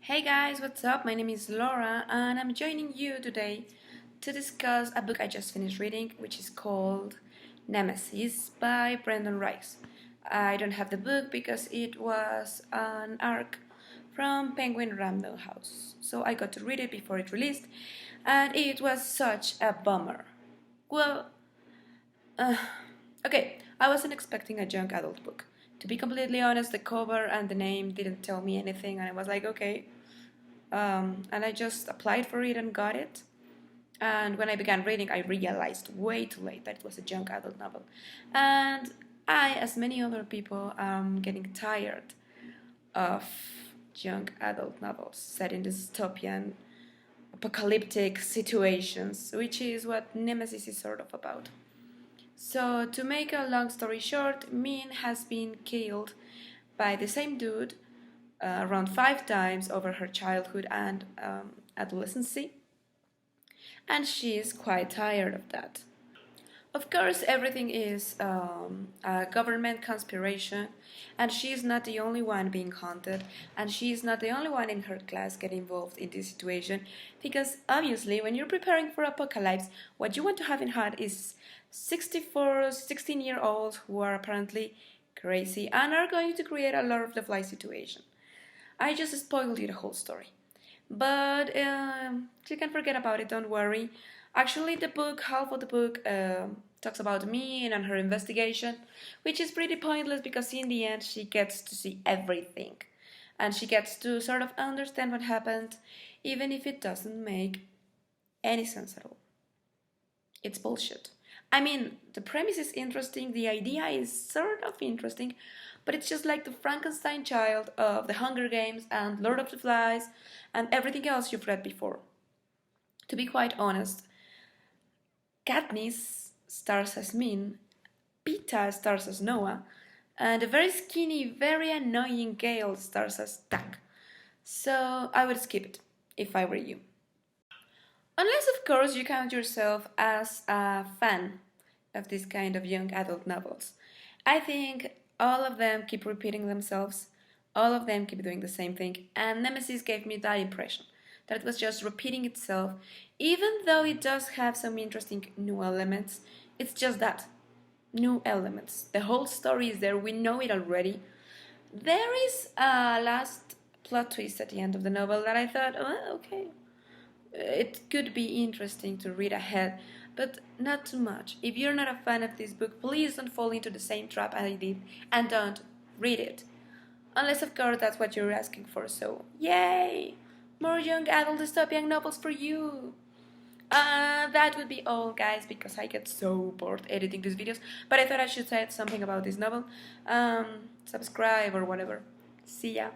Hey guys, what's up? My name is Laura and I'm joining you today to discuss a book I just finished reading, which is called Nemesis by Brendan Reichs. I don't have the book because it was an arc from Penguin Random House, so I got to read it before it released, and it was such a bummer. Well, uh, okay, I wasn't expecting a young adult book. To be completely honest, the cover and the name didn't tell me anything, and I was like, okay. And I just applied for it and got it. And when I began reading, I realized way too late that it was a young adult novel. And I, as many other people, am getting tired of young adult novels set in dystopian, apocalyptic situations, which is what Nemesis is sort of about. So, to make a long story short, Min has been killed by the same dude around 5 times over her childhood and adolescency, and she is quite tired of that. Of course, everything is a government conspiration, and she is not the only one being haunted, and she is not the only one in her class getting involved in this situation, because obviously, when you're preparing for apocalypse, what you want to have in hand is 64, 16-year-olds who are apparently crazy and are going to create a Lord of the Flies situation. I just spoiled you the whole story. But you can forget about it, don't worry. Actually, the book, half of the book, talks about me and her investigation, which is pretty pointless because in the end she gets to see everything. And she gets to sort of understand what happened, even if it doesn't make any sense at all. It's bullshit. I mean, the premise is interesting, the idea is sort of interesting, but it's just like the Frankenstein child of the Hunger Games and Lord of the Flies and everything else you've read before. To be quite honest, Katniss stars as Min, Pita stars as Noah, and a very skinny, very annoying Gale stars as Tak. So I would skip it if I were you. Unless, of course, you count yourself as a fan of this kind of young adult novels. I think all of them keep repeating themselves, all of them keep doing the same thing, and Nemesis gave me that impression, that it was just repeating itself, even though it does have some interesting new elements. It's just that, new elements. The whole story is there, we know it already. There is a last plot twist at the end of the novel that I thought, oh, okay, it could be interesting to read ahead, but not too much. If you're not a fan of this book, please don't fall into the same trap I did and don't read it. Unless, of course, that's what you're asking for, so yay! More young adult dystopian novels for you! That would be all, guys, because I get so bored editing these videos, but I thought I should say something about this novel. Subscribe or whatever. See ya!